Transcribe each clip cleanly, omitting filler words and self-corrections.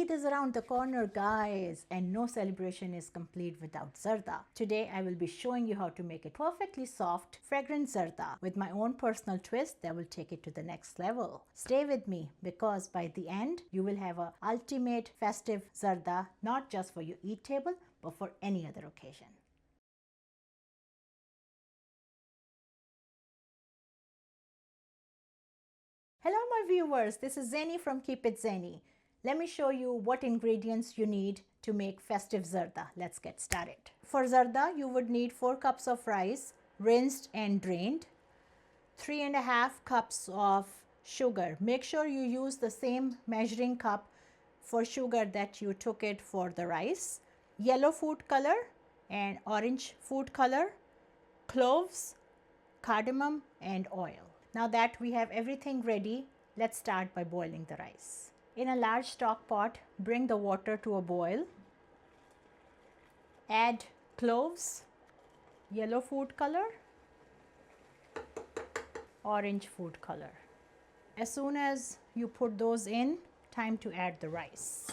Eid is around the corner, guys, and no celebration is complete without zarda. Today I will be showing you how to make it perfectly soft, fragrant zarda with my own personal twist that will take it to the next level. Stay with me because by the end you will have a ultimate festive zarda, not just for your Eid table but for any other occasion. Hello my viewers, this is Zaini from Keep It Zaini. Let me show you what ingredients you need to make festive zarda. Let's get started. For zarda, you would need 4 cups of rice, rinsed and drained, 3.5 cups of sugar. Make sure you use the same measuring cup for sugar that you took it for the rice, yellow food color and orange food color, cloves, cardamom and oil. Now that we have everything ready, let's start by boiling the rice. In a large stock pot, bring the water to a boil. Add cloves, yellow food color, orange food color. As soon as you put those in, time to add the rice.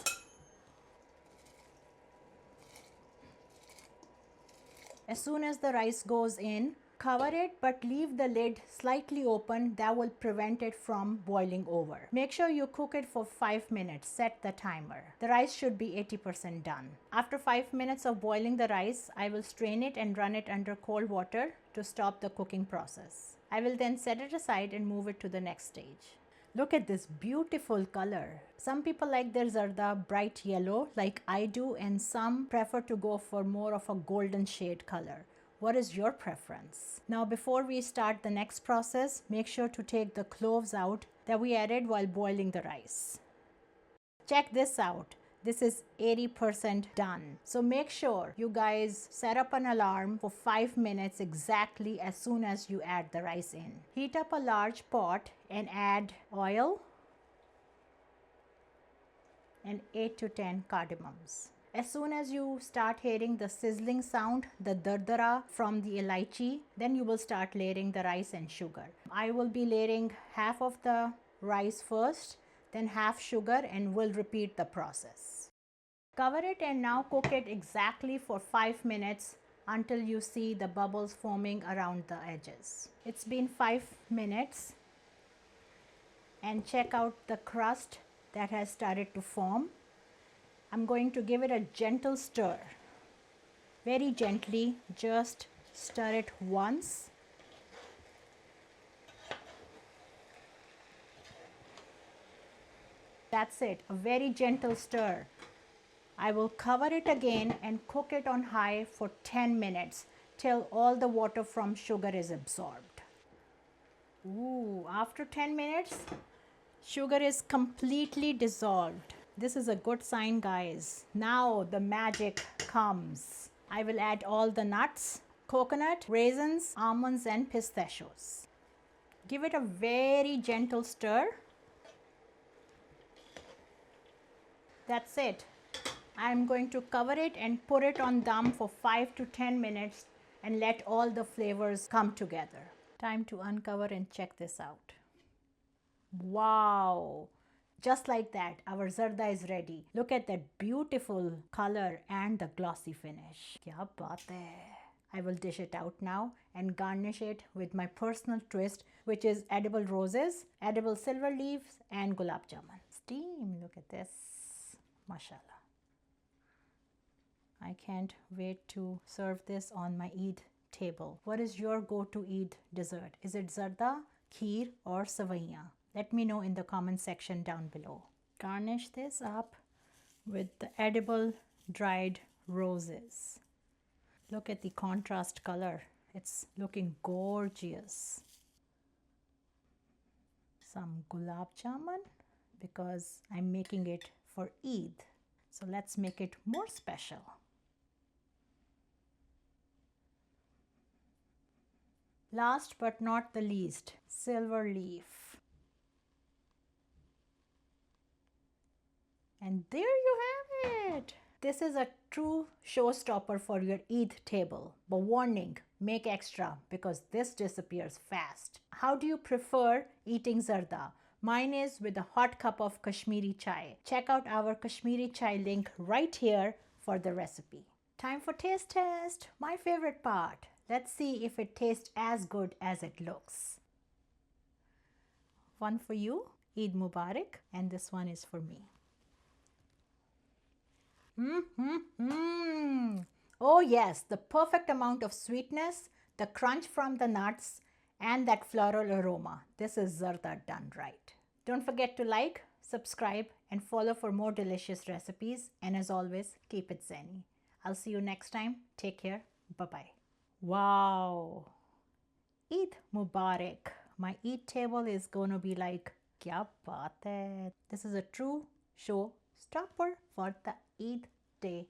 As soon as the rice goes in, cover it but leave the lid slightly open. That will prevent it from boiling over. Make sure you cook it for 5 minutes. Set the timer. The rice should be 80% done. After 5 minutes of boiling the rice, I will strain it and run it under cold water to stop the cooking process. I will then set it aside and move it to the next stage. Look at this beautiful color. Some people like their zarda bright yellow like I do, and some prefer to go for more of a golden shade color. What is your preference? Now before we start the next process, make sure to take the cloves out that we added while boiling the rice. Check this out. This is 80% done. So make sure you guys set up an alarm for 5 minutes exactly as soon as you add the rice in. Heat up a large pot and add oil and 8 to 10 cardamoms. As soon as you start hearing the sizzling sound, the dardara from the elaichi, then you will start layering the rice and sugar. I will be layering half of the rice first, then half sugar, and will repeat the process. Cover it and now cook it exactly for 5 minutes until you see the bubbles forming around the edges. It's been 5 minutes and check out the crust that has started to form. I'm going to give it a gentle stir. Very gently, just stir it once. That's it, a very gentle stir. I will cover it again and cook it on high for 10 minutes till all the water from sugar is absorbed. Ooh, after 10 minutes, sugar is completely dissolved. This is a good sign, guys. Now the magic comes. I will add all the nuts, coconut, raisins, almonds and pistachios. Give it a very gentle stir. That's it. I'm going to cover it and put it on dum for 5 to 10 minutes and let all the flavors come together. Time to uncover and check this out. Wow! Just like that, our zarda is ready. Look at that beautiful color and the glossy finish. Kya baat hai! I will dish it out now and garnish it with my personal twist, which is edible roses, edible silver leaves and gulab jamun. Steam! Look at this. Mashallah. I can't wait to serve this on my Eid table. What is your go-to Eid dessert? Is it zarda, kheer or savaiyan? Let me know in the comment section down below. Garnish this up with the edible dried roses. Look at the contrast color. It's looking gorgeous. Some gulab jamun because I'm making it for Eid. So let's make it more special. Last but not the least, silver leaf. And there you have it. This is a true showstopper for your Eid table. But warning, make extra because this disappears fast. How do you prefer eating zarda? Mine is with a hot cup of Kashmiri chai. Check out our Kashmiri chai link right here for the recipe. Time for taste test, my favorite part. Let's see if it tastes as good as it looks. One for you, Eid Mubarak, and this one is for me. Oh yes, the perfect amount of sweetness, the crunch from the nuts, and that floral aroma. This is Zarda done right. Don't forget to like, subscribe, and follow for more delicious recipes. And as always, keep it Zaini. I'll see you next time. Take care. Bye-bye. Wow. Eid Mubarak. My Eid table is going to be like, kya baat hai? This is a true showstopper for the Eid day